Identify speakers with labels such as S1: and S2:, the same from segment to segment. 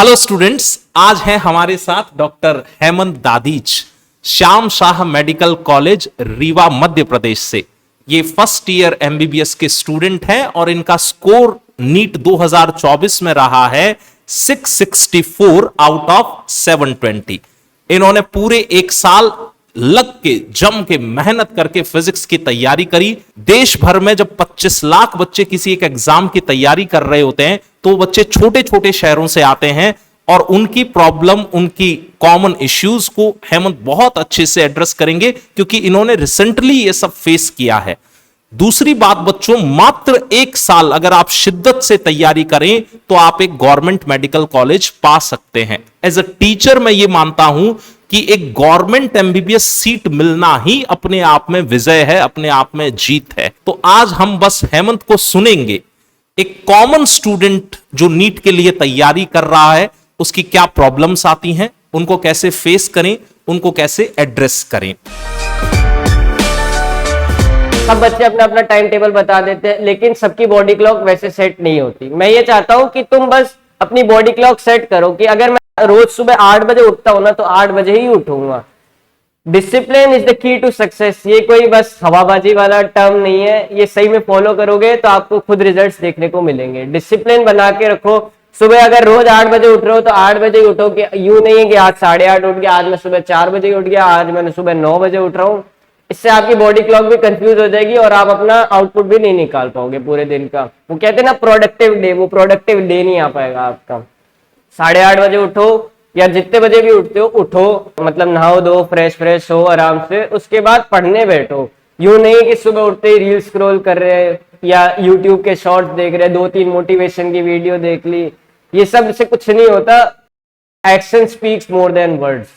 S1: Hello students, आज हैं हमारे साथ doctor Hemant Dadich, Shyam Shah medical college Rewa Madhya Pradesh से। ये फर्स्ट ईयर एमबीबीएस के स्टूडेंट हैं और इनका स्कोर नीट 2024 में रहा है 664 आउट ऑफ 720। इन्होंने पूरे एक साल लग के जम के मेहनत करके फिजिक्स की तैयारी करी। देश भर में जब 25 लाख बच्चे किसी एक एग्जाम की तैयारी कर रहे होते हैं तो बच्चे छोटे छोटे शहरों से आते हैं और उनकी प्रॉब्लम, उनकी कॉमन इश्यूज को हेमंत बहुत अच्छे से एड्रेस करेंगे क्योंकि इन्होंने रिसेंटली ये सब फेस किया है। दूसरी बात बच्चों, मात्र एक साल अगर आप शिद्दत से तैयारी करें तो आप एक गवर्नमेंट मेडिकल कॉलेज पा सकते हैं। एज अ टीचर मैं ये मानता हूं कि एक गवर्नमेंट एमबीबीएस सीट मिलना ही अपने आप में विजय है, अपने आप में जीत है। तो आज हम बस हेमंत को सुनेंगे, एक कॉमन स्टूडेंट जो नीट के लिए तैयारी कर रहा है उसकी क्या प्रॉब्लम्स आती हैं, उनको कैसे फेस करें, उनको कैसे एड्रेस करें।
S2: सब बच्चे अपना अपना टाइम टेबल बता देते हैं, लेकिन सबकी बॉडी क्लॉक वैसे सेट नहीं होती। मैं ये चाहता हूं कि तुम बस अपनी बॉडी क्लॉक सेट करो कि अगर मैं रोज सुबह 8 बजे उठता हूं ना तो 8 बजे ही उठूंगा। Discipline is the key to success. ये कोई बस हवाबाजी वाला टर्म नहीं है, ये सही में फॉलो करोगे तो आपको खुद रिजल्ट्स देखने को मिलेंगे। डिसिप्लिन बना के रखो। सुबह अगर रोज 8 बजे उठ रहे हो तो 8 बजे ही उठो, कि यूं नहीं है कि आज 8:30 उठ गया, आज मैं सुबह 4 बजे उठ गया, आज मैंने सुबह 9 बजे उठ रहा हूँ। इससे आपकी बॉडी क्लॉक भी कंफ्यूज हो जाएगी और आप अपना आउटपुट भी नहीं निकाल पाओगे पूरे दिन का। वो कहते हैं ना प्रोडक्टिव डे, वो प्रोडक्टिव डे नहीं आ पाएगा आपका। 8:30 बजे उठो या जितने बजे भी उठते हो उठो, मतलब नहाओ दो, फ्रेश हो आराम से, उसके बाद पढ़ने बैठो। यूं नहीं कि सुबह उठते ही रील स्क्रॉल कर रहे हैं या यूट्यूब के शॉर्ट्स देख रहे हैं, 2-3 मोटिवेशन की वीडियो देख ली। ये सब से कुछ नहीं होता। Action speaks more than words.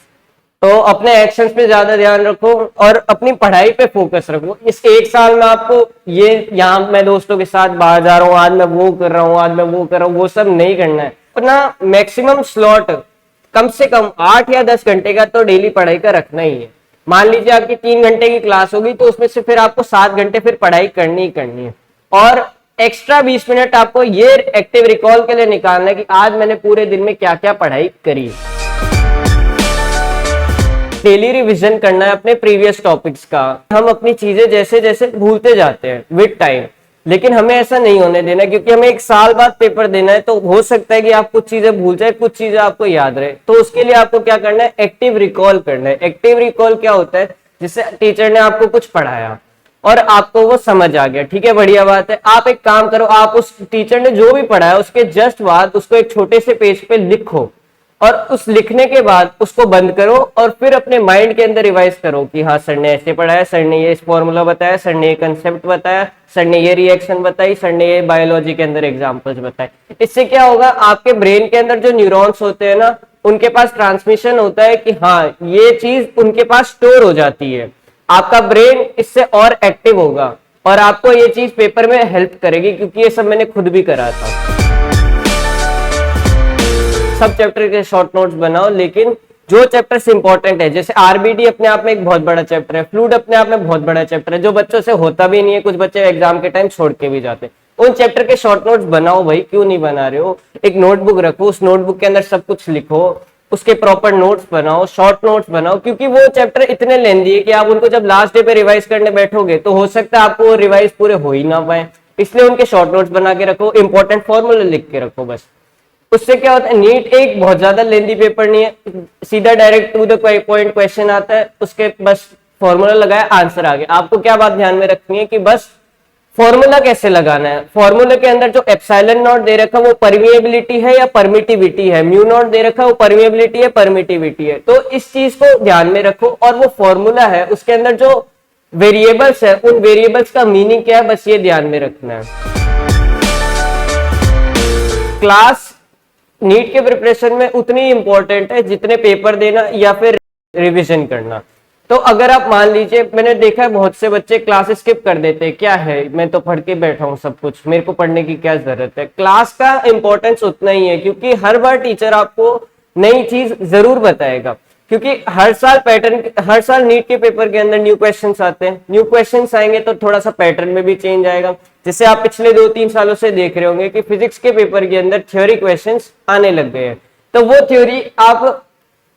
S2: तो अपने एक्शंस पे ज्यादा ध्यान रखो और अपनी पढ़ाई पे फोकस रखो। इस एक साल में आपको ये, यहाँ मैं दोस्तों के साथ बाहर जा रहा हूँ, आज मैं वो कर रहा हूँ, आज मैं वो कर रहा हूँ, वो सब नहीं करना है। अपना मैक्सिमम स्लॉट कम से कम 8 या 10 घंटे का तो डेली पढ़ाई का रखना ही है। मान लीजिए आपकी 3 घंटे की क्लास होगी तो उसमें से फिर आपको 7 घंटे फिर पढ़ाई करनी ही करनी है और एक्स्ट्रा 20 मिनट आपको ये एक्टिव रिकॉल के लिए निकालना है कि आज मैंने पूरे दिन में क्या क्या पढ़ाई करी। डेली रिवीजन करना है अपने प्रीवियस टॉपिक्स का। हम अपनी चीजें जैसे जैसे भूलते जाते हैं विद टाइम, लेकिन हमें ऐसा नहीं होने देना क्योंकि हमें एक साल बाद पेपर देना है। तो हो सकता है कि आप कुछ चीजें भूल जाए, कुछ चीजें आपको याद रहे। तो उसके लिए आपको क्या करना है, एक्टिव रिकॉल करना है। एक्टिव रिकॉल क्या होता है, जिससे टीचर ने आपको कुछ पढ़ाया और आपको वो समझ आ गया, ठीक है, बढ़िया बात है। आप एक काम करो, आप उस टीचर ने जो भी पढ़ाया उसके जस्ट बाद उसको एक छोटे से पेज पे लिखो और उस लिखने के बाद उसको बंद करो और फिर अपने माइंड के अंदर रिवाइज करो कि हाँ सर ने ऐसे पढ़ाया, सर ने ये इस फॉर्मूला बताया, सर ने ये कंसेप्ट बताया, सर ने ये रिएक्शन बताई, सर ने ये बायोलॉजी के अंदर एग्जांपल्स बताए। इससे क्या होगा, आपके ब्रेन के अंदर जो न्यूरॉन्स होते हैं ना, उनके पास ट्रांसमिशन होता है कि हाँ ये चीज उनके पास स्टोर हो जाती है। आपका ब्रेन इससे और एक्टिव होगा और आपको ये चीज पेपर में हेल्प करेगी, क्योंकि ये सब मैंने खुद भी करा था। सब चैप्टर के शॉर्ट नोट्स बनाओ, लेकिन जो चैप्टर्स इंपॉर्टेंट है, जैसे आरबीडी अपने आप में एक बहुत बड़ा चैप्टर है, फ्लूइड अपने आप में बहुत बड़ा चैप्टर है, जो बच्चों से होता भी नहीं है, कुछ बच्चे एग्जाम के टाइम छोड़ के भी जाते हैं। उन चैप्टर के शॉर्ट नोट्स बनाओ भाई, क्यों नहीं बना रहे हो। एक नोटबुक रखो, उस नोटबुक के अंदर सब कुछ लिखो, उसके प्रॉपर नोट्स बनाओ, शॉर्ट नोट्स बनाओ, क्योंकि वो चैप्टर इतने लेंदी है कि आप उनको जब लास्ट डे पे रिवाइज करने बैठोगे तो हो सकता है आपको रिवाइज पूरे हो ही ना पाए। इसलिए उनके शॉर्ट नोट्स बना के रखो, इंपॉर्टेंट फॉर्मूले लिख के रखो बस। उससे क्या होता है, नीट एक बहुत ज्यादा लेंदी पेपर नहीं है, सीधा direct to the point question आता है, उसके बस फॉर्मूला लगाया, आंसर आ गया। आपको क्या बात ध्यान में रखनी है कि बस फॉर्मूला कैसे लगाना है। फॉर्मूले के अंदर जो एप्सिलॉन नॉट दे रखा है वो परमिएबिलिटी है या परमिटिविटी है, म्यू नॉट दे रखा है वो परमिएबिलिटी है, परमिटिविटी है। तो इस चीज को ध्यान में रखो और वो फॉर्मूला है उसके अंदर जो वेरिएबल्स है उन वेरिएबल्स का मीनिंग क्या है, बस ये ध्यान में रखना है। क्लास नीट के प्रिपरेशन में उतनी इंपॉर्टेंट है जितने पेपर देना या फिर रिवीजन करना। तो अगर आप मान लीजिए, मैंने देखा है बहुत से बच्चे क्लास स्किप कर देते हैं, क्या है मैं तो पढ़ के बैठा हूँ सब कुछ, मेरे को पढ़ने की क्या जरूरत है। क्लास का इंपॉर्टेंस उतना ही है, क्योंकि हर बार टीचर आपको नई चीज जरूर बताएगा, क्योंकि हर साल नीट के पेपर के अंदर न्यू क्वेश्चंस आते हैं। न्यू क्वेश्चंस आएंगे तो थोड़ा सा पैटर्न में भी चेंज आएगा। जैसे आप पिछले 2-3 सालों से देख रहे होंगे कि फिजिक्स के पेपर के अंदर थ्योरी क्वेश्चंस आने लग गए हैं। तो वो थ्योरी आप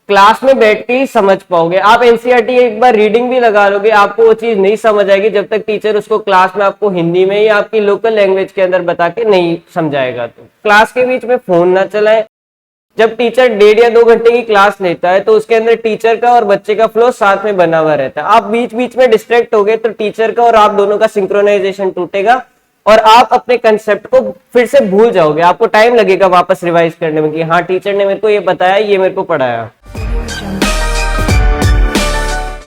S2: क्लास में बैठ के ही समझ पाओगे। आप एनसीईआरटी एक बार रीडिंग भी लगा लोगे, आपको वो चीज नहीं समझ आएगी जब तक टीचर उसको क्लास में आपको हिंदी में या आपकी लोकल लैंग्वेज के अंदर बता के नहीं समझाएगा। तो क्लास के बीच में फोन ना चलाएं। जब टीचर 1.5 या 2 घंटे की क्लास लेता है तो उसके अंदर टीचर का और बच्चे का फ्लो साथ में बना हुआ रहता है। आप बीच बीच में डिस्ट्रैक्ट हो गए तो टीचर का और आप दोनों का सिंक्रोनाइजेशन टूटेगा और आप अपने कंसेप्ट को फिर से भूल जाओगे। आपको टाइम लगेगा वापस रिवाइज करने में कि हाँ टीचर ने मेरे को ये बताया, ये मेरे को पढ़ाया।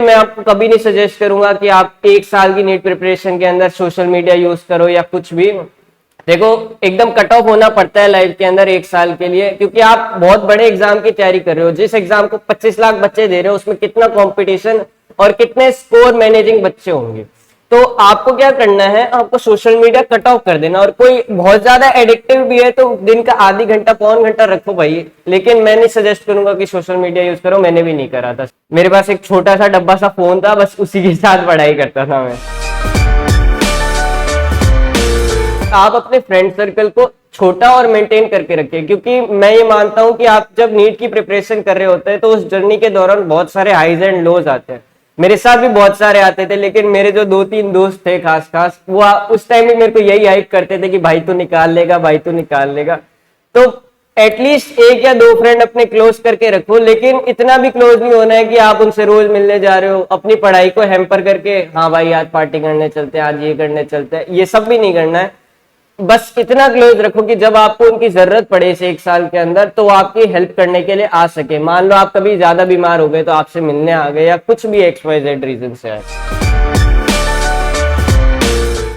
S2: मैं आपको कभी नहीं सजेस्ट करूंगा कि आप 1 साल की नीट प्रिपरेशन के अंदर सोशल मीडिया यूज करो या कुछ भी। देखो एकदम कट ऑफ होना पड़ता है लाइफ के अंदर 1 साल के लिए, क्योंकि आप बहुत बड़े एग्जाम की तैयारी कर रहे हो। जिस एग्जाम को 25 लाख बच्चे दे रहे हो उसमें कितना कंपटीशन और कितने स्कोर मैनेजिंग बच्चे होंगे। तो आपको क्या करना है, आपको सोशल मीडिया कट ऑफ कर देना। और कोई बहुत ज्यादा एडिक्टिव भी है तो दिन का आधी घंटा पौन घंटा रखो भाई, लेकिन मैं नहीं सजेस्ट करूंगा कि सोशल मीडिया यूज करो। मैंने भी नहीं करा था। मेरे पास एक छोटा सा डब्बा सा फोन था, बस उसी के साथ पढ़ाई करता था मैं। आप अपने फ्रेंड सर्कल को छोटा और मेंटेन करके रखिए, क्योंकि मैं ये मानता हूं कि आप जब नीट की प्रिपरेशन कर रहे होते हैं तो उस जर्नी के दौरान बहुत सारे हाईज एंड लोज आते हैं। मेरे साथ भी बहुत सारे आते थे, लेकिन मेरे जो 2-3 दोस्त थे खास वो उस टाइम भी मेरे को यही हाइप करते थे कि भाई तू निकाल लेगा, भाई तू निकाल लेगा। तो एटलीस्ट 1 या 2 फ्रेंड अपने क्लोज करके रखो, लेकिन इतना भी क्लोज नहीं होना है कि आप उनसे रोज मिलने जा रहे हो, अपनी पढ़ाई को हैम्पर करके हाँ भाई आज पार्टी करने चलते हैं, आज ये करने चलते हैं, ये सब भी नहीं करना है। बस इतना क्लोज रखो कि जब आपको उनकी जरूरत पड़े इस 1 साल के अंदर तो वो आपकी हेल्प करने के लिए आ सके। मान लो आप कभी ज्यादा बीमार हो गए तो आपसे मिलने आ गए, या कुछ भी XYZ रीजन से आए।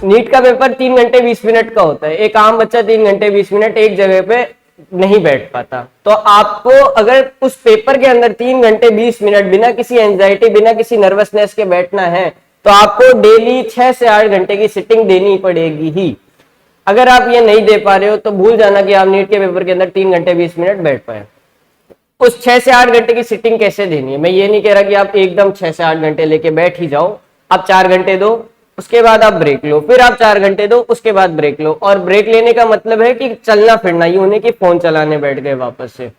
S2: नीट का पेपर 3 घंटे 20 मिनट का होता है। एक आम बच्चा 3 घंटे 20 मिनट एक जगह पे नहीं बैठ पाता। तो आपको अगर उस पेपर के अंदर 3 घंटे 20 मिनट बिना किसी एंजाइटी, बिना किसी नर्वसनेस के बैठना है तो आपको डेली 6 से 8 घंटे की सिटिंग देनी पड़ेगी ही। अगर आप ये नहीं दे पा रहे हो तो भूल जाना कि आप नीट के पेपर के अंदर 3 घंटे 20 मिनट बैठ पाए। उस 6 से 8 घंटे की सिटिंग कैसे देनी है, मैं ये नहीं कह रहा कि आप एकदम 6 से 8 घंटे लेके बैठ ही जाओ। आप 4 घंटे दो, उसके बाद आप ब्रेक लो, फिर आप 4 घंटे दो, उसके बाद ब्रेक लो। और ब्रेक लेने का मतलब है कि चलना फिरना, यूं नहीं कि फोन चलाने बैठ गए वापस से।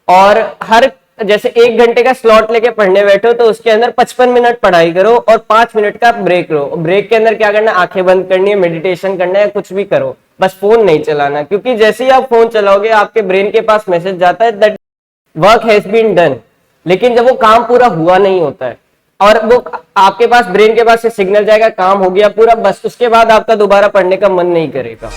S2: और हर जैसे 1 घंटे का स्लॉट लेके पढ़ने बैठो तो उसके अंदर 55 मिनट पढ़ाई करो और 5 मिनट का ब्रेक लो। ब्रेक के अंदर क्या करना, आंखें बंद करनी है, मेडिटेशन करना है, कुछ भी करो, बस फोन नहीं चलाना। क्योंकि जैसे ही आप फोन चलाओगे आपके ब्रेन के पास मैसेज जाता है that work has been done, लेकिन जब वो काम पूरा हुआ नहीं होता है और वो आपके पास ब्रेन के पास से सिग्नल जाएगा काम हो गया पूरा, बस उसके बाद आपका दोबारा पढ़ने का मन नहीं करेगा।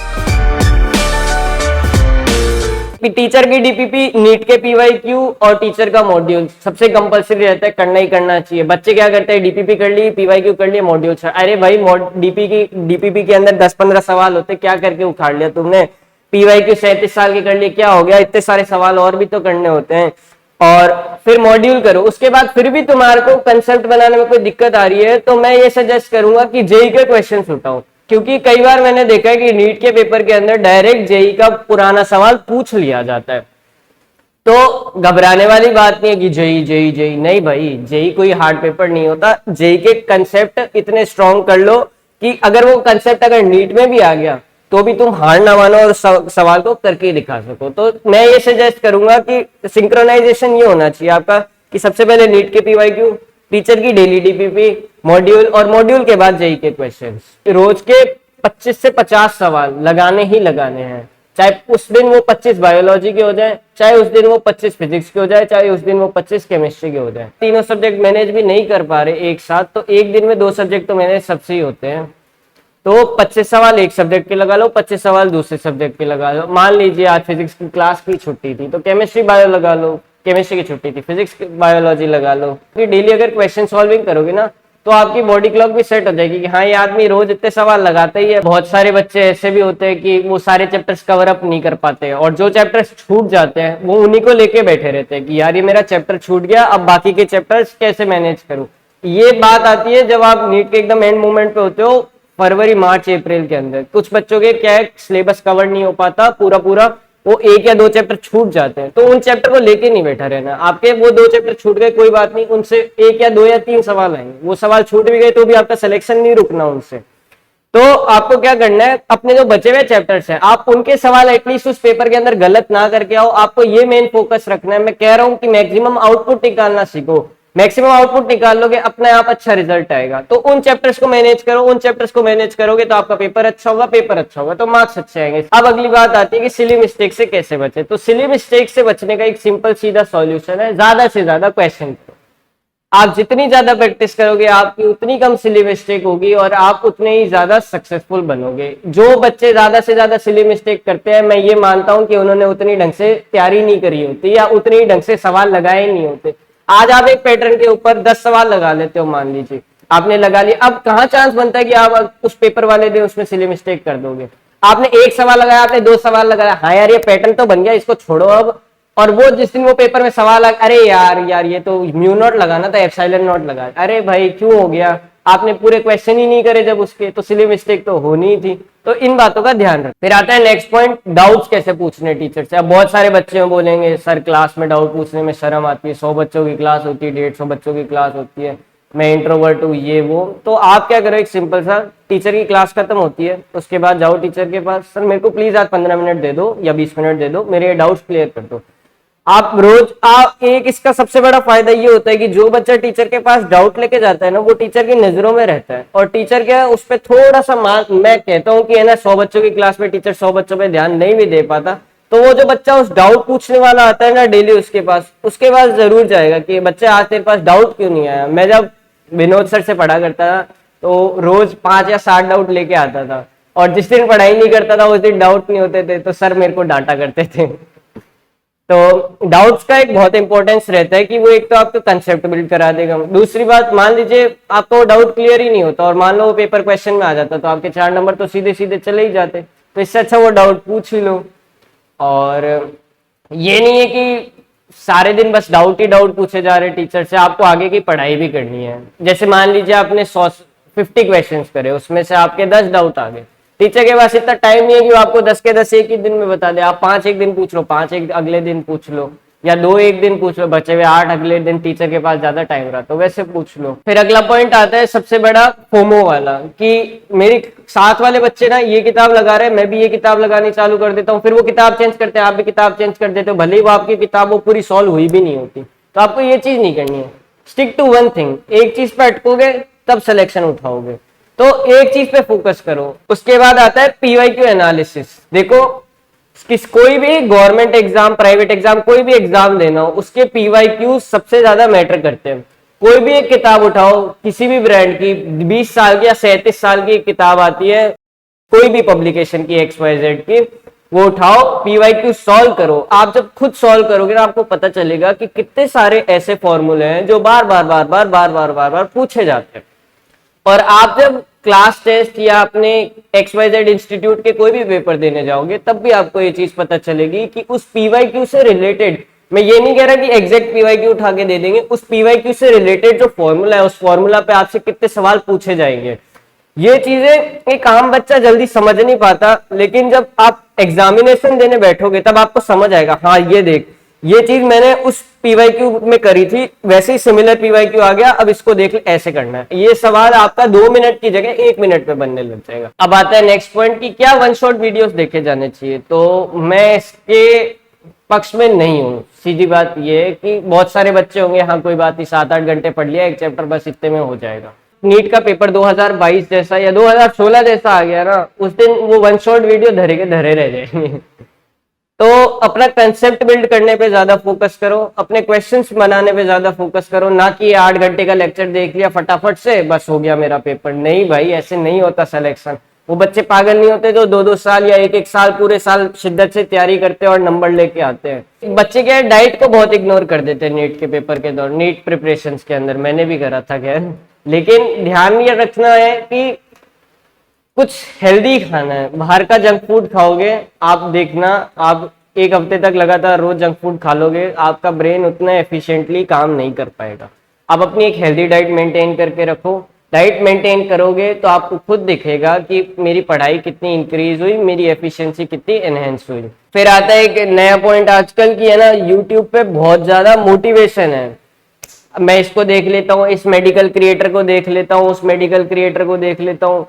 S2: टीचर की डीपीपी, नीट के पीवाईक्यू और टीचर का मॉड्यूल सबसे कंपलसरी रहता है, करना ही करना चाहिए। बच्चे क्या करते हैं, डीपीपी कर ली, पीवाईक्यू कर लिया, मॉड्यूल। अरे भाई डीपीपी के अंदर 10-15 सवाल होते, क्या करके उखाड़ लिया तुमने? पीवाईक्यू 37 साल के कर लिए, क्या हो गया? इतने सारे सवाल और भी तो करने होते हैं। और फिर मॉड्यूल करो। उसके बाद फिर भी तुम्हारे को कंसेप्ट बनाने में कोई दिक्कत आ रही है तो मैं ये सजेस्ट करूंगा कि जेई के क्वेश्चन उठाओ, क्योंकि कई बार मैंने देखा है कि नीट के पेपर के अंदर डायरेक्ट जेई का पुराना सवाल पूछ लिया जाता है। तो घबराने वाली बात नहीं है कि जेई जेई जेई, नहीं भाई, जेई कोई हार्ड पेपर नहीं होता। जेई के कंसेप्ट इतने स्ट्रॉन्ग कर लो कि अगर वो कंसेप्ट अगर नीट में भी आ गया तो भी तुम हार ना मानो और सवाल को करके दिखा सको। तो मैं ये सजेस्ट करूंगा कि सिंक्रोनाइजेशन ये होना चाहिए आपका कि सबसे पहले नीट के पीवाईक्यू, टीचर की डेली डीपीपी, मॉड्यूल, और मॉड्यूल के बाद जेई के क्वेश्चंस। रोज के 25 से 50 सवाल लगाने ही लगाने हैं, चाहे उस दिन वो 25 बायोलॉजी के हो जाए, चाहे उस दिन वो 25 फिजिक्स के हो जाए, चाहे उस दिन वो 25 केमिस्ट्री के हो जाए। तीनों सब्जेक्ट मैनेज भी नहीं कर पा रहे एक साथ तो एक दिन में 2 सब्जेक्ट तो मैनेज सबसे ही होते हैं। तो 25 सवाल एक सब्जेक्ट के लगा लो, 25 सवाल दूसरे सब्जेक्ट के लगा लो। मान लीजिए आज फिजिक्स की क्लास की छुट्टी थी तो केमिस्ट्री बायो लगा लो, केमिस्ट्री की छुट्टी थी फिजिक्स बायोलॉजी लगा लो। डेली अगर क्वेश्चन सॉल्विंग करोगे ना तो आपकी बॉडी क्लॉक भी सेट हो जाएगी कि हाँ ये आदमी रोज इतने सवाल लगाता ही है। बहुत सारे बच्चे ऐसे भी होते हैं कि वो सारे चैप्टर्स कवर अप नहीं कर पाते हैं और जो चैप्टर्स छूट जाते हैं वो उन्हीं को लेके बैठे रहते हैं कि यार ये मेरा चैप्टर छूट गया, अब बाकी के चैप्टर्स कैसे मैनेज करूं। ये बात आती है जब आप नीट के एकदम एंड मोमेंट पे होते हो, फरवरी मार्च अप्रैल के अंदर। कुछ बच्चों के क्या है, सिलेबस कवर नहीं हो पाता पूरा, वो 1 या 2 चैप्टर छूट जाते हैं तो उन चैप्टर को लेके नहीं बैठा रहना। आपके वो 2 चैप्टर छूट गए कोई बात नहीं, उनसे 1 या 2 या 3 सवाल आएंगे, वो सवाल छूट भी गए तो भी आपका सिलेक्शन नहीं रुकना उनसे। तो आपको क्या करना है, अपने जो बचे हुए चैप्टर्स हैं आप उनके सवाल एटलीस्ट उस पेपर के अंदर गलत ना करके आओ। आपको ये मेन फोकस रखना है। मैं कह रहा हूं कि मैक्सिमम आउटपुट निकालना सीखो। मैक्सिमम आउटपुट निकाल लोगे अपने आप अच्छा रिजल्ट आएगा। तो उन चैप्टर्स को मैनेज करो, उन चैप्टर्स को मैनेज करोगे तो आपका पेपर अच्छा होगा, पेपर अच्छा होगा तो मार्क्स अच्छे आएंगे। अब अगली बात आती है कि सिली मिस्टेक से कैसे बचे। तो सिली मिस्टेक से बचने का एक सिंपल सीधा सॉल्यूशन है, ज्यादा से ज्यादा क्वेश्चन। आप जितनी ज्यादा प्रैक्टिस करोगे आपकी उतनी कम सिली मिस्टेक होगी और आप उतने ही ज्यादा सक्सेसफुल बनोगे। जो बच्चे ज्यादा से ज्यादा सिली मिस्टेक करते हैं, मैं ये मानता हूं कि उन्होंने उतनी ढंग से तैयारी नहीं करी होती या उतनी ढंग से सवाल लगाए नहीं होते। आज आप एक पैटर्न के ऊपर 10 सवाल लगा लेते हो, मान लीजिए आपने लगा लिया, अब कहां चांस बनता है कि आप उस पेपर वाले दिन उसमें सिली मिस्टेक कर दोगे। आपने एक सवाल लगाया, आपने 2 सवाल लगाया, हाँ यार ये पैटर्न तो बन गया, इसको छोड़ो अब। और वो जिस दिन वो पेपर में सवाल अरे यार ये तो म्यू नॉट लगाना था, एप्सिलॉन नॉट लगा, अरे भाई क्यों हो गया, आपने पूरे क्वेश्चन ही नहीं करे जब उसके, तो सिली मिस्टेक तो होनी ही थी। तो इन बातों का ध्यान रख। फिर आता है नेक्स्ट पॉइंट, डाउट्स कैसे पूछने टीचर से। अब बहुत सारे बच्चे बोलेंगे सर क्लास में डाउट पूछने में शर्म आती है, 100 बच्चों की क्लास होती है, 150 बच्चों की क्लास होती है, मैं इंट्रोवर्ट हूँ ये वो। तो आप क्या करो, एक सिंपल सा, टीचर की क्लास खत्म होती है उसके बाद जाओ टीचर के पास, सर मेरे को प्लीज आज 15 मिनट दे दो या 20 मिनट दे दो, मेरे डाउट्स क्लियर कर दो। आप रोज आप एक, इसका सबसे बड़ा फायदा ये होता है कि जो बच्चा टीचर के पास डाउट लेके जाता है ना, वो टीचर की नजरों में रहता है और टीचर क्या है उस पर थोड़ा सा मैं कहता हूँ कि है ना 100 बच्चों की क्लास में टीचर 100 बच्चों पे ध्यान नहीं भी दे पाता, तो वो जो बच्चा उस डाउट पूछने वाला आता है ना डेली उसके पास जरूर जाएगा कि बच्चा आज तेरे पास डाउट क्यों नहीं आया। मैं जब विनोद सर से पढ़ा करता था तो रोज 5 या 7 डाउट लेके आता था और जिस दिन पढ़ाई नहीं करता था उस दिन डाउट नहीं होते थे तो सर मेरे को डांटा करते थे। तो डाउट्स का एक बहुत इंपॉर्टेंस रहता है कि वो एक तो आपको कंसेप्ट बिल्ड करा देगा। दूसरी बात, मान लीजिए आपको डाउट क्लियर ही नहीं होता और मान लो वो पेपर क्वेश्चन में आ जाता तो आपके 4 नंबर तो सीधे सीधे चले ही जाते। तो इससे अच्छा वो डाउट पूछ ही लो। और ये नहीं है कि सारे दिन बस डाउट ही डाउट पूछे जा रहे टीचर से, आपको आगे की पढ़ाई भी करनी है। जैसे मान लीजिए आपने 50 क्वेश्चन करे, उसमें से आपके 10 डाउट आ गए, टीचर के पास इतना टाइम नहीं है कि वो आपको 10 के 10 एक ही दिन में बता दे। आप 5 एक दिन पूछ लो, 5 एक अगले दिन पूछ लो, या 2 एक दिन पूछ लो, बचे हुए 8 अगले दिन टीचर के पास ज्यादा टाइम रहा तो वैसे पूछ लो। फिर अगला पॉइंट आता है सबसे बड़ा, फोमो वाला, कि मेरे साथ वाले बच्चे ना ये किताब लगा रहे हैं, मैं भी ये किताब लगानी चालू कर देता हूँ, फिर वो किताब चेंज करते हैं, आप भी किताब चेंज कर देते हो, भले ही वो आपकी किताब वो पूरी सॉल्व हुई भी नहीं होती। तो आपको ये चीज नहीं करनी है। स्टिक टू वन थिंग, एक चीज पे अटकोगे तब सिलेक्शन उठाओगे, तो एक चीज पे फोकस करो। उसके बाद आता है पीवाईक्यू एनालिसिस। देखो कोई भी गवर्नमेंट एग्जाम, प्राइवेट एग्जाम, कोई भी एग्जाम देना हो, उसके पीवाईक्यू सबसे ज्यादा मैटर करते हैं। कोई भी एक किताब उठाओ किसी भी ब्रांड की, 20 साल की या 37 साल की एक किताब आती है कोई भी पब्लिकेशन की, XYZ की, वो उठाओ, पीवाईक्यू सॉल्व करो। आप जब खुद सॉल्व करोगे ना आपको पता चलेगा कि कितने सारे ऐसे फॉर्मूले हैं जो बार बार पूछे जाते हैं। और आप जब क्लास टेस्ट या अपने XYZ इंस्टीट्यूट के कोई भी पेपर देने जाओगे तब भी आपको ये चीज पता चलेगी कि उस पीवाईक्यू से रिलेटेड, मैं ये नहीं कह रहा कि एग्जैक्ट पीवाईक्यू उठा के दे देंगे, उस पीवाईक्यू से रिलेटेड जो फॉर्मूला है उस फॉर्मूला पे आपसे कितने सवाल पूछे जाएंगे। ये चीजें एक आम बच्चा जल्दी समझ नहीं पाता, लेकिन जब आप एग्जामिनेशन देने बैठोगे तब आपको समझ आएगा, हाँ ये देख ये चीज मैंने उस पीवाईक्यू में करी थी, वैसे ही सिमिलर पीवाईक्यू आ गया, अब इसको देख ले ऐसे करना है। ये सवाल आपका 2 मिनट की जगह 1 मिनट में बनने लग जाएगा। अब आता है नेक्स्ट पॉइंट कि क्या वन शॉट वीडियोस देखे जाने चाहिए। तो मैं इसके पक्ष में नहीं हूँ। सीधी बात ये है कि बहुत सारे बच्चे होंगे, हाँ कोई बात नहीं, 7-8 घंटे पढ़ लिया एक चैप्टर, बस इतने में हो जाएगा। नीट का पेपर 2022 जैसा या 2016 जैसा आ गया ना, उस दिन वो वन शॉट वीडियो धरे के धरे रह जाएंगे। तो अपना कंसेप्ट बिल्ड करने पे ज्यादा फोकस करो, अपने क्वेश्चंस बनाने पे ज्यादा फोकस करो, ना कि 8 घंटे का लेक्चर देख लिया फटाफट से बस हो गया मेरा पेपर। नहीं भाई, ऐसे नहीं होता सिलेक्शन। वो बच्चे पागल नहीं होते जो 2-2 साल या 1-1 साल पूरे साल शिद्दत से तैयारी करते हैं और नंबर लेके आते हैं। बच्चे क्या है, डाइट को बहुत इग्नोर कर देते हैं नीट के पेपर के दौरान, नीट प्रिपरेशन के अंदर, मैंने भी करा था खैर। लेकिन ध्यान ये रखना है कि कुछ हेल्दी खाना है, बाहर का जंक फूड खाओगे आप, देखना आप 1 हफ्ते तक लगातार रोज जंक फूड खा लोगे, आपका ब्रेन उतना एफिशिएंटली काम नहीं कर पाएगा। आप अपनी एक हेल्दी डाइट मेंटेन करके रखो। डाइट मेंटेन करोगे तो आपको खुद दिखेगा कि मेरी पढ़ाई कितनी इंक्रीज हुई, मेरी एफिशिएंसी कितनी एनहेंस हुई। फिर आता है एक नया पॉइंट आजकल की है ना, यूट्यूब पे बहुत ज्यादा मोटिवेशन है। मैं इसको देख लेता हूँ, इस मेडिकल क्रिएटर को देख लेता हूँ, उस मेडिकल क्रिएटर को देख लेता हूँ,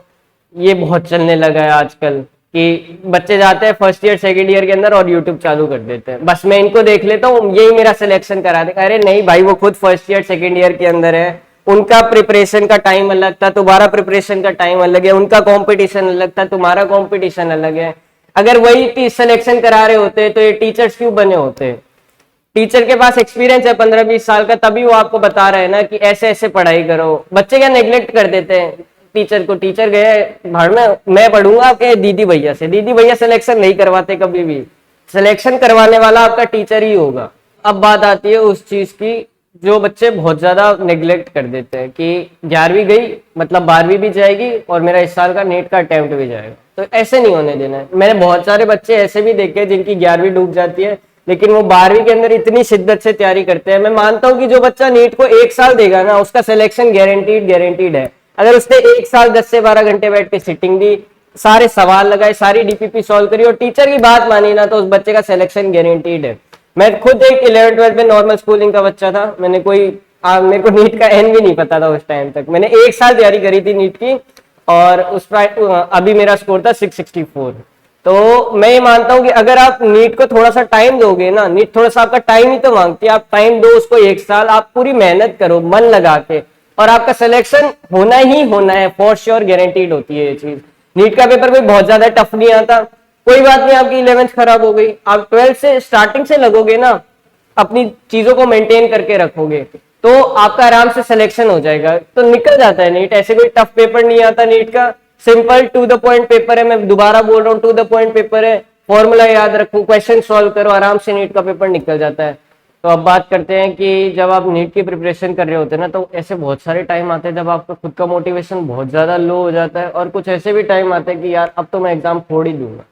S2: ये बहुत चलने लगा है आजकल कि बच्चे जाते हैं फर्स्ट ईयर सेकंड ईयर के अंदर और यूट्यूब चालू कर देते हैं, बस मैं इनको देख लेता हूँ यही मेरा सिलेक्शन करा दे। अरे नहीं भाई, वो खुद फर्स्ट ईयर सेकंड ईयर के अंदर है, उनका प्रिपरेशन का टाइम अलग था, तुम्हारा प्रिपरेशन का टाइम अलग है, उनका कंपटीशन अलग था, तुम्हारा कंपटीशन अलग है। अगर वही सिलेक्शन करा रहे होते तो ये टीचर्स क्यों बने होते? टीचर के पास एक्सपीरियंस है 15-20 साल का, तभी वो आपको बता रहे हैं ना कि ऐसे ऐसे पढ़ाई करो। बच्चे क्या नेग्लेक्ट कर देते हैं टीचर को, टीचर गए भाड़ में, मैं पढ़ूंगा आपके दीदी भैया से। दीदी भैया सिलेक्शन नहीं करवाते कभी भी, सिलेक्शन करवाने वाला आपका टीचर ही होगा। अब बात आती है उस चीज की जो बच्चे बहुत ज्यादा नेग्लेक्ट कर देते हैं कि 11वीं गई मतलब 12वीं भी जाएगी और मेरा इस साल का नीट का अटेम्प्ट भी जाएगा। तो ऐसे नहीं होने देना है। मैंने बहुत सारे बच्चे ऐसे भी देखे जिनकी 11वीं डूब जाती है, लेकिन वो 12वीं के अंदर इतनी शिद्दत से तैयारी करते हैं। मैं मानता हूं कि जो बच्चा नीट को 1 साल देगा ना, उसका सिलेक्शन गारंटीड है। अगर उसने 1 साल 10 से 12 घंटे बैठ के सिटिंग दी, सारे सवाल लगाए, सारी डीपीपी सॉल्व करी और टीचर की बात मानी ना, तो उस बच्चे का सिलेक्शन गारंटीड है। मैं खुद एक 11th-12th में नॉर्मल स्कूलिंग का बच्चा था। मैंने मेरे को नीट का एन भी नहीं पता था उस टाइम तक। मैंने 1 साल तैयारी करी थी नीट की और उस पर अभी मेरा स्कोर था 664। तो मैं ये मानता हूं कि अगर आप नीट को थोड़ा सा टाइम दोगे ना, नीट थोड़ा सा आपका टाइम ही तो मांगती है, आप टाइम दो उसको 1 साल, आप पूरी मेहनत करो मन लगा के, और आपका सिलेक्शन होना ही होना है, फॉर श्योर गारंटीड होती है ये चीज। नीट का पेपर कोई बहुत ज्यादा टफ नहीं आता, कोई बात नहीं, आपकी 11th खराब हो गई, आप 12th से स्टार्टिंग से लगोगे ना, अपनी चीजों को मेंटेन करके रखोगे तो आपका आराम से सिलेक्शन हो जाएगा, तो निकल जाता है नीट। ऐसे कोई टफ पेपर नहीं आता नीट का, simple to the point paper है। मैं दोबारा बोल रहा हूँ, टू द पॉइंट पेपर है, फॉर्मूला याद रखो, क्वेश्चन सॉल्व करो, आराम से नीट का पेपर निकल जाता है। तो अब बात करते हैं कि जब आप नीट की प्रिपरेशन कर रहे होते हैं ना, तो ऐसे बहुत सारे टाइम आते हैं जब आपका खुद का मोटिवेशन बहुत ज्यादा लो हो जाता है, और कुछ ऐसे भी टाइम आते हैं कि यार अब तो मैं एग्जाम फोड़ ही दूंगा।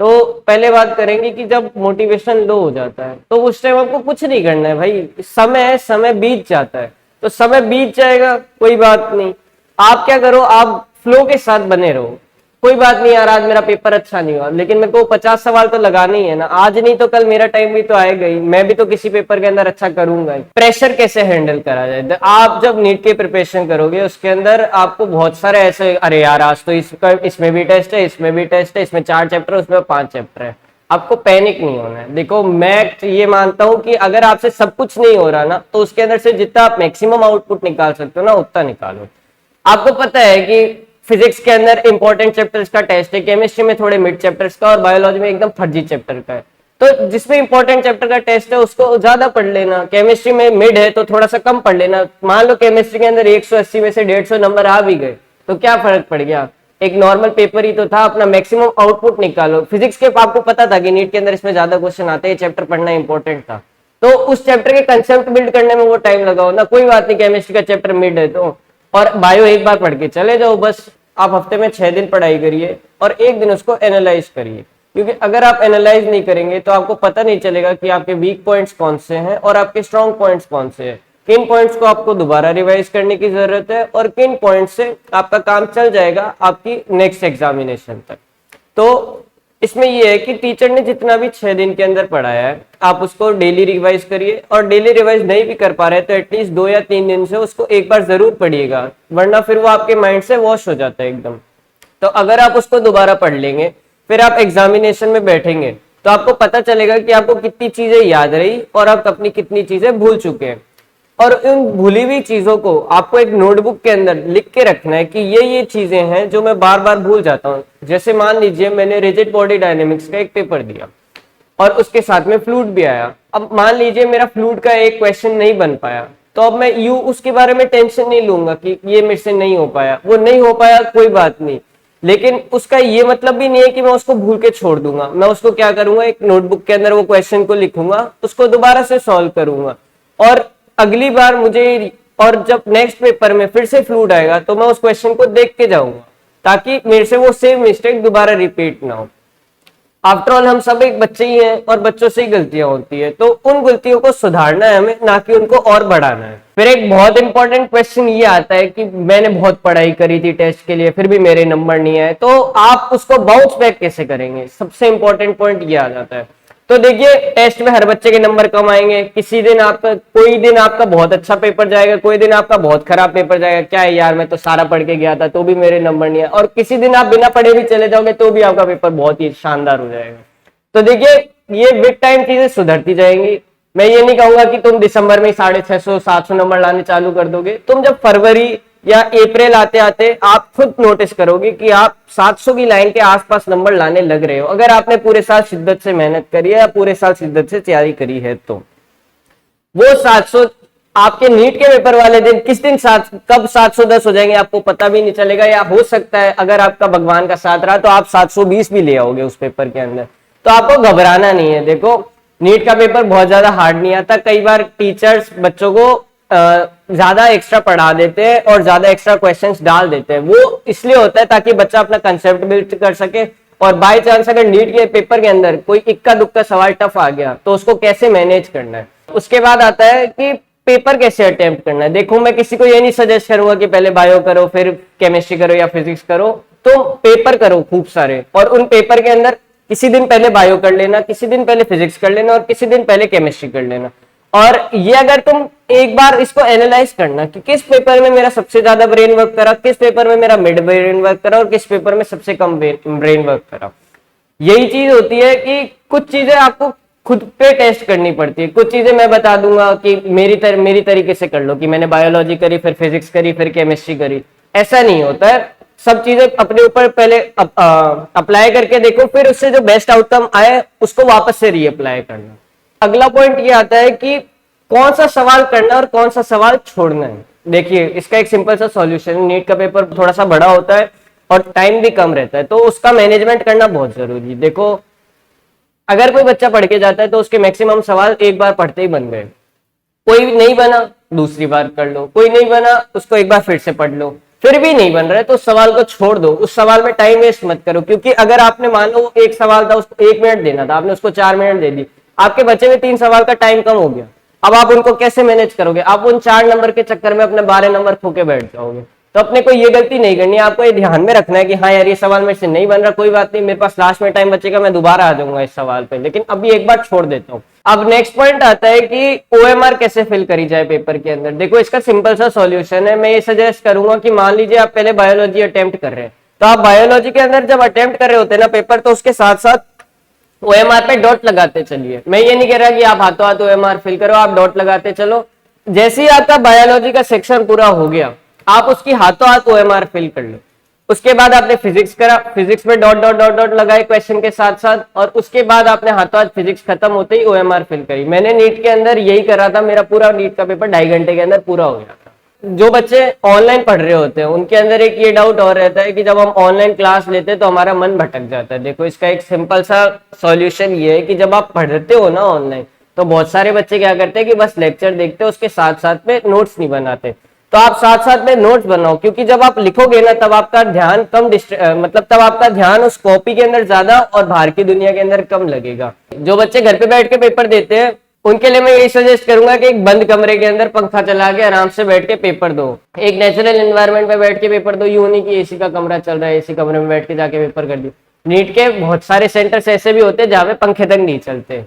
S2: तो पहले बात करेंगे कि जब मोटिवेशन लो हो जाता है तो उस टाइम आपको कुछ नहीं करना है भाई, समय बीत जाता है, तो समय बीत जाएगा, कोई बात नहीं। आप क्या करो, आप फ्लो के साथ बने रहो। कोई बात नहीं यार, आज मेरा पेपर अच्छा नहीं हुआ, लेकिन मेरे को 50 सवाल तो लगाने ही है ना, आज नहीं तो कल मेरा टाइम भी तो आएगा ही, मैं भी तो किसी पेपर के अंदर अच्छा करूंगा ही। प्रेशर कैसे हैंडल करा जाए? आप जब नीट की प्रिपरेशन करोगे उसके अंदर आपको बहुत सारे ऐसे, अरे यार आज तो इसमें भी टेस्ट है, इसमें भी टेस्ट है, इसमें 4 चैप्टर है, उसमें 5 चैप्टर है, आपको पैनिक नहीं होना है। देखो मैं ये मानता हूं कि अगर आपसे सब कुछ नहीं हो रहा ना, तो उसके अंदर से जितना आप मैक्सिमम आउटपुट निकाल सकते हो ना, उतना निकालो। आपको पता है कि फिजिक्स के अंदर इंपॉर्टेंट चैप्टर्स का टेस्ट है, केमिस्ट्री में थोड़े मिड चैप्टर्स का, और बायोलॉजी में एकदम फर्जी चैप्टर का है। तो जिसमें इंपॉर्टेंट चैप्टर का टेस्ट है उसको ज्यादा पढ़ लेना, केमिस्ट्री में मिड है तो थोड़ा सा कम पढ़ लेना। मान लो केमिस्ट्री के अंदर 180 में से 150 नंबर आ भी गए तो क्या फर्क पड़ गया, एक नॉर्मल पेपर ही तो था, अपना मैक्सिमम आउटपुट निकालो। फिजिक्स के आपको पता था कि नीट के अंदर इसमें ज्यादा क्वेश्चन आते हैं, चैप्टर पढ़ना इंपॉर्टेंट था, तो उस चैप्टर के कंसेप्ट बिल्ड करने में वो टाइम लगाओ ना। कोई बात नहीं, केमिस्ट्री का चैप्टर मिड है तो, और बायो एक बार पढ़ के चले जाओ, बस आप हफ्ते में 6 दिन पढ़ाई करिए और एक दिन उसको एनालाइज करिए। क्योंकि अगर आप एनालाइज नहीं करेंगे तो आपको पता नहीं चलेगा कि आपके वीक पॉइंट्स कौन से हैं और आपके स्ट्रॉन्ग पॉइंट्स कौन से हैं, किन पॉइंट्स को आपको दोबारा रिवाइज करने की जरूरत है और किन पॉइंट्स से आपका काम चल जाएगा आपकी नेक्स्ट एग्जामिनेशन तक। तो इसमें यह है कि टीचर ने जितना भी 6 दिन के अंदर पढ़ाया है आप उसको डेली रिवाइज करिए, और डेली रिवाइज नहीं भी कर पा रहे तो एटलीस्ट 2 या 3 दिन से उसको एक बार जरूर पढ़िएगा, वरना फिर वो आपके माइंड से वॉश हो जाता है एकदम। तो अगर आप उसको दोबारा पढ़ लेंगे, फिर आप एग्जामिनेशन में बैठेंगे तो आपको पता चलेगा कि आपको कितनी चीजें याद रही और आप अपनी कितनी चीजें भूल चुके हैं। और उन भूली हुई चीजों को आपको एक नोटबुक के अंदर लिख के रखना है कि ये चीजें हैं जो मैं बार बार भूल जाता हूं। जैसे मान लीजिए मैंने रिजिड बॉडी डायनेमिक्स का एक पेपर दिया और उसके साथ में फ्लूइड भी आया, अब मान लीजिए मेरा फ्लूइड का एक क्वेश्चन नहीं बन पाया, तो अब मैं उसके बारे में टेंशन नहीं लूंगा कि ये मेरे से नहीं हो पाया, वो नहीं हो पाया कोई बात नहीं, लेकिन उसका ये मतलब भी नहीं है कि मैं उसको भूल के छोड़ दूंगा। मैं उसको क्या करूंगा, एक नोटबुक के अंदर वो क्वेश्चन को लिखूंगा, उसको दोबारा से सॉल्व करूंगा, और अगली बार मुझे, और जब नेक्स्ट पेपर में फिर से फ्लूइड आएगा तो मैं उस क्वेश्चन को देख के जाऊंगा ताकि मेरे से वो सेम मिस्टेक दोबारा रिपीट ना हो। आफ्टर ऑल हम सब एक बच्चे ही हैं और बच्चों से ही गलतियां होती है, तो उन गलतियों को सुधारना है हमें, ना कि उनको और बढ़ाना है। फिर एक बहुत इंपॉर्टेंट क्वेश्चन ये आता है कि मैंने बहुत पढ़ाई करी थी टेस्ट के लिए फिर भी मेरे नंबर नहीं आए, तो आप उसको बाउंस बैक कैसे करेंगे, सबसे इंपॉर्टेंट पॉइंट ये आ जाता है। तो देखिए टेस्ट में हर बच्चे के नंबर कम आएंगे, किसी दिन आपका कोई दिन आपका बहुत अच्छा पेपर जाएगा, कोई दिन आपका बहुत खराब पेपर जाएगा, क्या है यार मैं तो सारा पढ़ के गया था तो भी मेरे नंबर नहीं आए, और किसी दिन आप बिना पढ़े भी चले जाओगे तो भी आपका पेपर बहुत ही शानदार हो जाएगा। तो देखिए ये विद टाइम चीजें सुधरती जाएंगी। मैं ये नहीं कहूंगा कि तुम दिसंबर में 650 700 नंबर लाने चालू कर दोगे, तुम जब फरवरी या अप्रैल आते आते आप खुद नोटिस करोगे कि आप 700 की लाइन के आसपास नंबर लाने लग रहे हो, अगर आपने पूरे साल शिद्दत से मेहनत करी है या पूरे साल शिद्दत से तैयारी करी है। तो वो 700 आपके नीट के पेपर वाले दिन किस दिन कब 710 हो जाएंगे आपको पता भी नहीं चलेगा, या हो सकता है अगर आपका भगवान का साथ रहा तो आप 720 भी ले आओगे उस पेपर के अंदर। तो आपको घबराना नहीं है। देखो नीट का पेपर बहुत ज्यादा हार्ड नहीं आता, कई बार टीचर्स बच्चों को ज्यादा एक्स्ट्रा पढ़ा देते हैं और ज्यादा एक्स्ट्रा क्वेश्चंस डाल देते हैं, वो इसलिए होता है ताकि बच्चा अपना कंसेप्ट बिल्ड कर सके, और बाय चांस अगर नीट के पेपर के अंदर कोई इक्का दुक्का सवाल टफ आ गया तो उसको कैसे मैनेज करना है। उसके बाद आता है कि पेपर कैसे अटेम्प्ट करना है। देखो मैं किसी को ये नहीं सजेस्ट करूंगा कि पहले बायो करो फिर केमिस्ट्री करो या फिजिक्स करो, तो पेपर करो खूब सारे, और उन पेपर के अंदर किसी दिन पहले बायो कर लेना, किसी दिन पहले फिजिक्स कर लेना और किसी दिन पहले केमिस्ट्री कर लेना। और ये अगर तुम एक बार इसको एनालाइज करना कि किस पेपर में मेरा सबसे ज्यादा ब्रेन वर्क करा, किस पेपर में मेरा मिड ब्रेन वर्क करा और किस पेपर में सबसे कम ब्रेन वर्क करा। यही चीज होती है कि कुछ चीजें आपको खुद पे टेस्ट करनी पड़ती है। कुछ चीजें मैं बता दूंगा कि मेरी तरीके से कर लो कि मैंने बायोलॉजी करी फिर फिजिक्स करी फिर केमिस्ट्री करी, ऐसा नहीं होता है। सब चीजें अपने ऊपर पहले अप्लाई करके देखो, फिर उससे जो बेस्ट आउटकम आए उसको वापस से रीअप्लाई करना। अगला पॉइंट ये आता है कि कौन सा सवाल करना और कौन सा सवाल छोड़ना है। देखिए इसका एक सिंपल सा सॉल्यूशन, नीट का पेपर थोड़ा सा बड़ा होता है और टाइम भी कम रहता है, तो उसका मैनेजमेंट करना बहुत जरूरी है। देखो अगर कोई बच्चा पढ़ के जाता है तो उसके मैक्सिमम सवाल एक बार पढ़ते ही बन गए, कोई नहीं बना दूसरी बार कर लो, कोई नहीं बना उसको एक बार फिर से पढ़ लो, फिर भी नहीं बन रहा है तो उस सवाल को छोड़ दो, उस सवाल में टाइम वेस्ट मत करो। क्योंकि अगर आपने मान लो एक सवाल था उसको 1 मिनट देना था, आपने उसको 4 मिनट दे दी, आपके बच्चे में 3 सवाल का टाइम कम हो गया। अब आप उनको कैसे मैनेज करोगे? आप उन 4 नंबर के चक्कर में अपने 12 नंबर खो के बैठ जाओगे। तो अपने को ये गलती नहीं करनी है, आपको ये ध्यान में रखना है कि हाँ यार ये सवाल मेरे से नहीं बन रहा, कोई बात नहीं, मेरे पास लास्ट में टाइम बचेगा, मैं दोबारा आ जाऊंगा इस सवाल पे, लेकिन अभी एक बार छोड़ देता हूँ। अब नेक्स्ट पॉइंट आता है कि OMR कैसे फिल करी जाए पेपर के अंदर। देखो इसका सिंपल सा सॉल्यूशन है। मैं ये सजेस्ट करूंगा कि मान लीजिए आप पहले बायोलॉजी अटेम्प्ट कर रहे हैं, तो आप बायोलॉजी के अंदर जब अटेम्प्ट कर रहे होते हैं ना पेपर, तो उसके साथ साथ OMR पे डॉट लगाते चलिए। मैं ये नहीं कह रहा कि आप हाथों हाथ OMR फिल करो, आप डॉट लगाते चलो। जैसे ही आपका बायोलॉजी का सेक्शन पूरा हो गया, आप उसकी हाथों हाथ OMR फिल कर लो। उसके बाद आपने फिजिक्स करा, फिजिक्स में डॉट डॉट डॉट डॉट लगाए क्वेश्चन के साथ साथ, और उसके बाद आपने हाथों हाथ फिजिक्स खत्म होते ही OMR फिल करी। मैंने नीट के अंदर यही करा था, मेरा पूरा नीट का पेपर 2.5 घंटे के अंदर पूरा हो गया था। जो बच्चे ऑनलाइन पढ़ रहे होते हैं उनके अंदर एक ये डाउट और रहता है कि जब हम ऑनलाइन क्लास लेते हैं तो हमारा मन भटक जाता है। देखो इसका एक सिंपल सा सॉल्यूशन ये है कि जब आप पढ़ते हो ना ऑनलाइन, तो बहुत सारे बच्चे क्या करते हैं कि बस लेक्चर देखते हैं, उसके साथ साथ में नोट्स नहीं बनाते। तो आप साथ साथ में नोट्स बनाओ, क्योंकि जब आप लिखोगे ना तब आपका ध्यान तब आपका ध्यान उस कॉपी के अंदर ज्यादा और बाहर की दुनिया के अंदर कम लगेगा। जो बच्चे घर पे बैठ के पेपर देते हैं उनके लिए मैं यही सजेस्ट करूंगा कि एक बंद कमरे के अंदर पंखा चला के आराम से बैठ के पेपर दो, एक नेचुरल एनवायरनमेंट में बैठ के पेपर दो। यूं नहीं कि एसी का कमरा चल रहा है, एसी कमरे में बैठ के जाके पेपर कर दी। नीट के बहुत सारे सेंटर्स ऐसे भी होते हैं जहाँ पे पंखे तक नहीं चलते,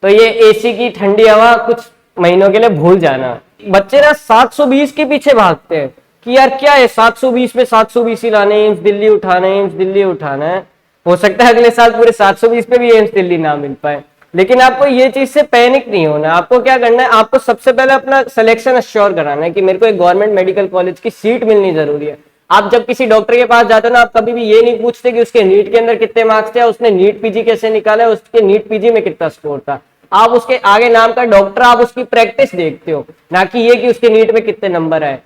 S2: तो ये एसी की ठंडी हवा कुछ महीनों के लिए भूल जाना। बच्चे ना 720 के पीछे भागते हैं कि यार क्या है 720 में 720 ही लाने, एम्स दिल्ली उठाना है, एम्स दिल्ली उठाना है। हो सकता है अगले साल पूरे 720 पे भी एम्स दिल्ली ना मिल पाए, लेकिन आपको ये चीज से पैनिक नहीं होना। आपको क्या करना है, आपको सबसे पहले अपना सिलेक्शन अश्योर कराना है कि मेरे को एक गवर्नमेंट मेडिकल कॉलेज की सीट मिलनी जरूरी है। आप जब किसी डॉक्टर के पास जाते हो ना, आप कभी भी ये नहीं पूछते कि उसके नीट के अंदर कितने मार्क्स थे, उसने नीट पीजी कैसे निकाला, उसके नीट पीजी में कितना स्कोर था। आप उसके आगे नाम का डॉक्टर, आप उसकी प्रैक्टिस देखते हो, ना कि ये कि उसके नीट में कितने नंबर आए।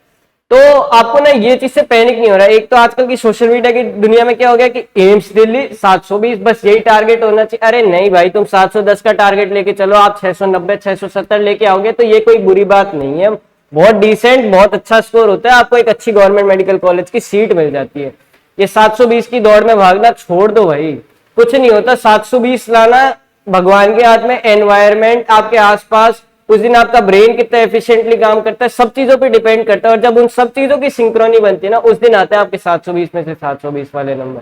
S2: तो आपको ना ये चीज से पैनिक नहीं हो रहा है। एक तो आजकल की सोशल मीडिया की दुनिया में क्या हो गया कि एम्स दिल्ली 720 बस यही टारगेट होना चाहिए। अरे नहीं भाई, तुम 710 का टारगेट लेके चलो, आप 690 670 लेके आओगे तो ये कोई बुरी बात नहीं है। बहुत डिसेंट, बहुत अच्छा स्कोर होता है, आपको एक अच्छी गवर्नमेंट मेडिकल कॉलेज की सीट मिल जाती है। ये 720 की दौड़ में भागना छोड़ दो भाई, कुछ नहीं होता। 720 लाना भगवान के हाथ में, एनवायरमेंट आपके आसपास, उस दिन आपका ब्रेन कितना एफिशिएंटली काम करता है, सब चीजों पे डिपेंड करता है। और जब उन सब चीजों की सिंक्रोनी बनती है ना, उस दिन आता है आपके 720 में से 720 वाले नंबर।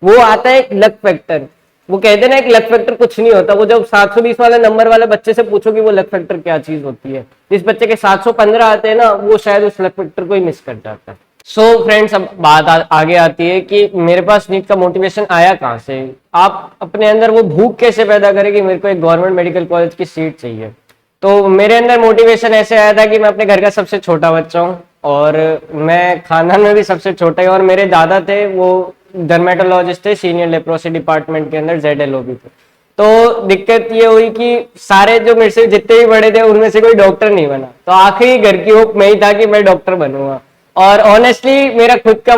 S2: वो आता है एक लक फैक्टर। वो कहते ना एक लक फैक्टर कुछ नहीं होता, वो जब 720 वाले नंबर वाले बच्चे से पूछो कि वो लक फैक्टर क्या चीज होती है, जिस बच्चे के 715 आते हैं ना, वो शायद उस लक फैक्टर को ही मिस कर जाता है। सो फ्रेंड्स, अब बात आगे आती है कि मेरे पास नीट का मोटिवेशन आया कहाँ से। आप अपने अंदर वो भूख कैसे पैदा करें कि मेरे को एक गवर्नमेंट मेडिकल कॉलेज की सीट चाहिए। तो मेरे अंदर मोटिवेशन ऐसे आया था कि मैं अपने घर का सबसे छोटा बच्चा हूँ और मैं खानदान में भी सबसे छोटा ही, और मेरे दादा थे वो डर्मेटोलॉजिस्ट थे, सीनियर लेप्रोसी डिपार्टमेंट के अंदर ZLOB थे। तो दिक्कत ये हुई कि सारे जो मेरे से जितने भी बड़े थे उनमें से कोई डॉक्टर नहीं बना, तो आखिरी घर की होप मैं ही था कि मैं डॉक्टर बनूंगा। और ऑनेस्टली मेरा खुद का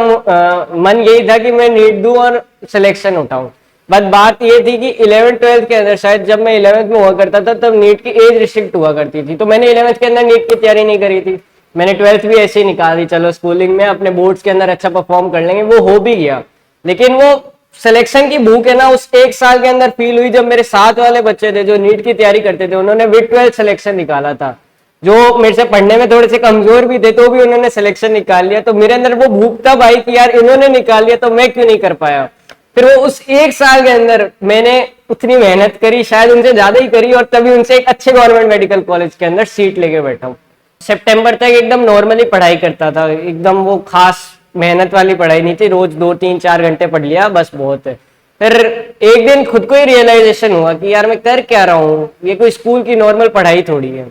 S2: मन यही था कि मैं नीट दूं और सिलेक्शन उठाऊं। बट बात ये थी कि 11th-12th के अंदर, शायद जब मैं 11th में हुआ करता था तब नीट की एज रिस्ट्रिक्ट हुआ करती थी, तो मैंने 11th के अंदर नीट की तैयारी नहीं करी थी। मैंने 12th भी ऐसे ही निकाली, चलो स्कूलिंग में अपने बोर्ड्स के अंदर अच्छा परफॉर्म कर लेंगे, वो हो भी गया। लेकिन वो सिलेक्शन की भूख है ना, उस एक साल के अंदर फील हुई जब मेरे साथ वाले बच्चे थे जो नीट की तैयारी करते थे, उन्होंने विद 12th सिलेक्शन निकाला था। जो मेरे से पढ़ने में थोड़े से कमजोर भी थे तो भी उन्होंने सिलेक्शन निकाल लिया। तो मेरे अंदर वो भूख तब आई कि यार इन्होंने निकाल लिया तो मैं क्यों नहीं कर पाया। फिर वो उस एक साल के अंदर मैंने उतनी मेहनत करी, शायद उनसे ज्यादा ही करी, और तभी उनसे एक अच्छे गवर्नमेंट मेडिकल कॉलेज के अंदर सीट लेके बैठा हूँ। सितंबर तक एकदम नॉर्मली पढ़ाई करता था, एकदम वो खास मेहनत वाली पढ़ाई नहीं थी, रोज 2-3-4 घंटे पढ़ लिया बस बहुत है। फिर एक दिन खुद को ही रियलाइजेशन हुआ कि यार मैं कर क्या रहा हूँ, ये कोई स्कूल की नॉर्मल पढ़ाई थोड़ी है।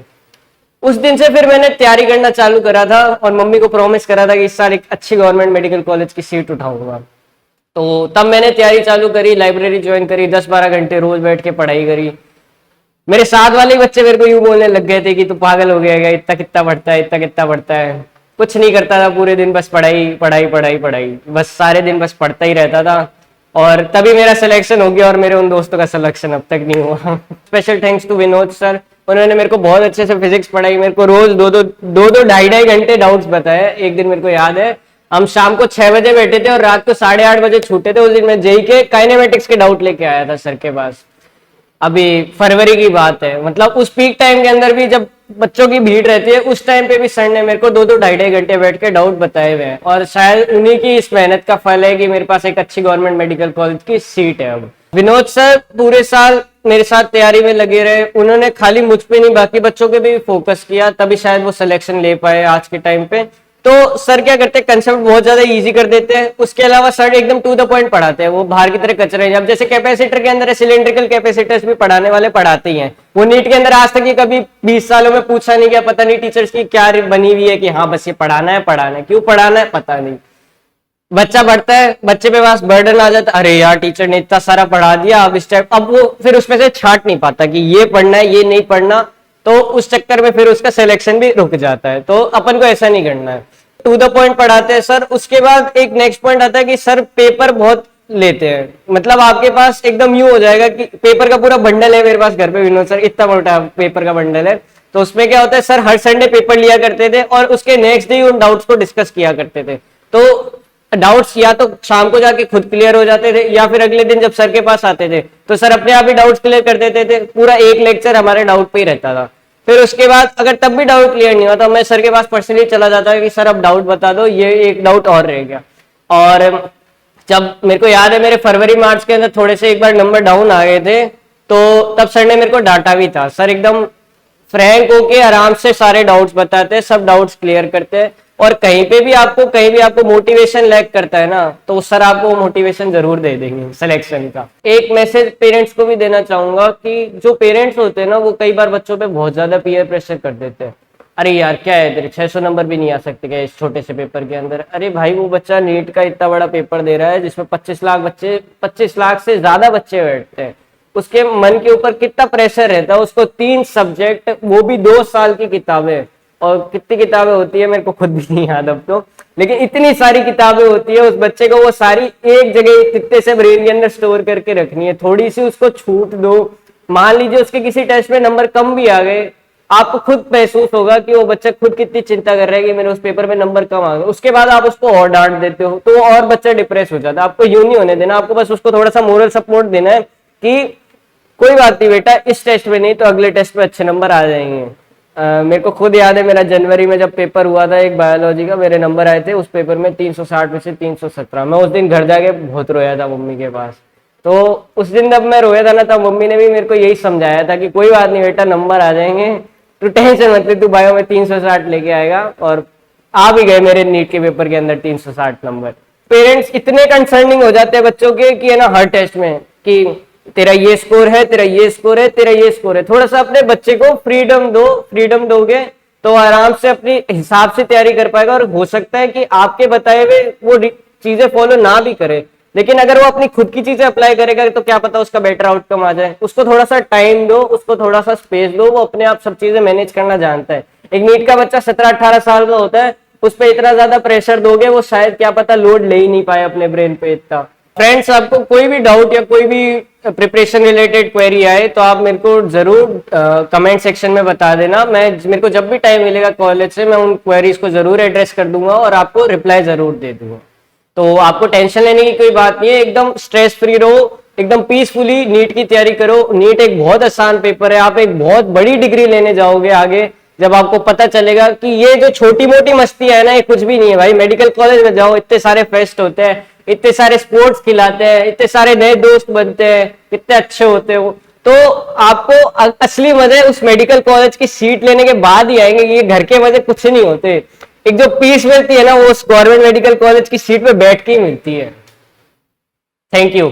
S2: उस दिन से फिर मैंने तैयारी करना चालू करा था और मम्मी को प्रॉमिस करा था कि इस साल एक अच्छी गवर्नमेंट मेडिकल कॉलेज की सीट उठाऊंगा। तो तब मैंने तैयारी चालू करी, लाइब्रेरी ज्वाइन करी, 10-12 घंटे रोज बैठ के पढ़ाई करी। मेरे साथ वाले बच्चे मेरे को यूं बोलने लग गए थे कि तू पागल हो गया, इतना कितना पढ़ता है, इतना कितना पढ़ता है। कुछ नहीं करता था पूरे दिन, बस पढ़ाई पढ़ाई पढ़ाई पढ़ाई, बस सारे दिन बस पढ़ता ही रहता था। और तभी मेरा सिलेक्शन हो गया और मेरे उन दोस्तों का सिलेक्शन अब तक नहीं हुआ। Special thanks to Vinod sir, उन्होंने मेरे को बहुत अच्छे से फिजिक्स पढ़ाई, मेरे को रोज 2-2 घंटे डाउट्स बताए। एक दिन मेरे को याद है, हम शाम को 6 बजे बैठे थे और रात को 8:30 बजे छूटे थे। उस दिन मैं जेई के काइनेमेटिक्स के डाउट लेके आया था सर के पास। अभी फरवरी की बात है, मतलब उस पीक टाइम के अंदर भी जब बच्चों की भीड़ रहती है, उस टाइम पे भी सर ने मेरे को 2-2 घंटे बैठ के डाउट बताए हुए हैं। और शायद उन्हीं की इस मेहनत का फल है कि मेरे पास एक अच्छी गवर्नमेंट मेडिकल कॉलेज की सीट है। अब विनोद सर पूरे साल मेरे साथ तैयारी में लगे रहे, उन्होंने खाली मुझ पे नहीं बाकी बच्चों पे भी फोकस किया, तभी शायद वो सिलेक्शन ले पाए आज के टाइम पे। तो सर क्या करते हैं, कंसेप्ट बहुत ज्यादा इजी कर देते हैं, उसके अलावा सर एकदम टू द पॉइंट पढ़ाते हैं, वो बाहर की तरह कचरे हैं। अब जैसे कैपेसिटर के अंदर है, सिलेंड्रिकल कैपेसिटर्स भी पढ़ाने वाले पढ़ाते ही हैं। वो नीट के अंदर आज तक ये कभी 20 सालों में पूछा नहीं गया, पता नहीं टीचर्स की क्या बनी हुई है कि हाँ बस ये पढ़ाना है, क्यों पढ़ाना है पता नहीं। बच्चा बढ़ता है, बच्चे पे पास बर्डन आ जाता है, अरे यार टीचर ने इतना सारा पढ़ा दिया, अब इस टाइम, अब वो फिर उसमें से छांट नहीं पाता कि ये पढ़ना है ये नहीं पढ़ना, तो उस चक्कर में फिर उसका सिलेक्शन भी रुक जाता है। तो अपन को ऐसा नहीं करना है, टू द पॉइंट पढ़ाते हैं सर। उसके बाद एक नेक्स्ट पॉइंट आता है कि सर पेपर बहुत लेते हैं, मतलब आपके पास एकदम यूं हो जाएगा कि पेपर का पूरा बंडल है मेरे पास घर पे, विनोद सर इतना मोटा पेपर का बंडल है। तो उसमें क्या होता है, सर हर संडे पेपर लिया करते थे और उसके नेक्स्ट डे उन डाउट्स को डिस्कस किया करते थे। तो डाउट्स या तो शाम को जाके खुद क्लियर हो जाते थे, या फिर अगले दिन जब सर के पास आते थे तो सर अपने आप ही डाउट्स क्लियर कर देते थे। पूरा एक लेक्चर हमारे डाउट पे ही रहता था। फिर उसके बाद अगर तब भी डाउट क्लियर नहीं हुआ तो मैं सर के पास पर्सनली चला जाता कि सर अब डाउट बता दो, ये एक डाउट और रह गया। और जब मेरे को याद है मेरे फरवरी मार्च के अंदर थोड़े से एक बार नंबर डाउन आ गए थे, तो तब सर ने मेरे को डांटा भी था। सर एकदम फ्रैंक होके आराम से सारे डाउट्स बताते हैं, सब डाउट्स क्लियर करते हैं। और कहीं भी आपको मोटिवेशन लैक करता है ना, तो सर आपको मोटिवेशन जरूर दे देंगे सिलेक्शन का। एक मैसेज पेरेंट्स को भी देना चाहूंगा कि जो पेरेंट्स होते हैं ना, वो कई बार बच्चों पे बहुत ज्यादा पीयर प्रेशर कर देते हैं। अरे यार क्या है तेरे 600 नंबर भी नहीं आ सकते क्या इस छोटे से पेपर के अंदर। अरे भाई वो बच्चा नीट का इतना बड़ा पेपर दे रहा है जिसमें 25 लाख से ज्यादा बच्चे बैठते हैं, उसके मन के ऊपर कितना प्रेशर रहता है। उसको 3 सब्जेक्ट, वो भी 2 साल की किताबें, और कितनी किताबें होती है मेरे को खुद भी नहीं याद अब तो, लेकिन इतनी सारी किताबें होती है उस बच्चे को, वो सारी एक जगह कितने से ब्रेन के अंदर स्टोर करके रखनी है। थोड़ी सी उसको छूट दो, मान लीजिए उसके किसी टेस्ट में नंबर कम भी आ गए, आपको खुद महसूस होगा कि वो बच्चा खुद कितनी चिंता कर रहा है कि मेरे उस पेपर में नंबर कम आ गए। उसके बाद आप उसको और डांट देते हो तो और बच्चा डिप्रेस हो जाता है। आपको यूं नहीं होने देना, आपको बस उसको थोड़ा सा मोरल सपोर्ट देना है कि कोई बात नहीं बेटा, इस टेस्ट में नहीं तो अगले टेस्ट में अच्छे नंबर आ जाएंगे। मेरे को खुद याद है मेरा जनवरी में जब पेपर हुआ था एक बायोलॉजी का, मेरे नंबर आए थे उस पेपर में 360 में से 317। मैं उस दिन घर जाके बहुत रोया था मम्मी के पास तो उस दिन जब मैं रोया था ना, तब मम्मी ने भी मेरे को यही समझाया था कि कोई बात नहीं बेटा, नंबर आ जाएंगे, तू टेंशन मत ले, तू बायो में 360 लेके आएगा। और आ भी गए मेरे नीट के पेपर के अंदर 360 नंबर। पेरेंट्स इतने कंसर्निंग हो जाते हैं बच्चों के कि है ना, हर टेस्ट में कि तेरा ये स्कोर है, तेरा ये स्कोर है, तेरा ये स्कोर है। थोड़ा सा अपने बच्चे को फ्रीडम दो, फ्रीडम दोगे तो आराम से अपनी हिसाब से तैयारी कर पाएगा। और हो सकता है कि आपके बताए हुए वो चीजें फॉलो ना भी करे, लेकिन अगर वो अपनी खुद की चीजें अप्लाई करेगा तो क्या पता उसका बेटर आउटकम आ जाए। उसको थोड़ा सा टाइम दो, उसको थोड़ा सा स्पेस दो, वो अपने आप सब चीजें मैनेज करना जानता है। एक नीट का बच्चा 17-18 साल का होता है, उस पर इतना ज्यादा प्रेशर दोगे, वो शायद क्या पता लोड ले ही नहीं पाए अपने ब्रेन पे इतना। फ्रेंड्स, आपको कोई भी डाउट या कोई भी प्रिपरेशन रिलेटेड क्वेरी आए तो आप मेरे को जरूर कमेंट सेक्शन में बता देना। मेरे को जब भी टाइम मिलेगा कॉलेज से, मैं उन क्वेरीज को जरूर एड्रेस कर दूंगा और आपको रिप्लाई जरूर दे दूंगा। तो आपको टेंशन लेने की कोई बात नहीं है, एकदम स्ट्रेस फ्री रहो, एकदम पीसफुली नीट की तैयारी करो। नीट एक बहुत आसान पेपर है, आप एक बहुत बड़ी डिग्री लेने जाओगे आगे, जब आपको पता चलेगा कि ये जो छोटी मोटी मस्ती है ना, ये कुछ भी नहीं है भाई। मेडिकल कॉलेज में जाओ, इतने सारे फेस्ट होते हैं, इतने सारे स्पोर्ट्स खिलाते हैं, इतने सारे नए दोस्त बनते हैं, कितने अच्छे होते हो। तो आपको असली मजे उस मेडिकल कॉलेज की सीट लेने के बाद ही आएंगे। ये घर के मजे कुछ नहीं होते। एक जो पीस मिलती है ना, वो गवर्नमेंट मेडिकल कॉलेज की सीट पे बैठ के ही मिलती है। Thank you.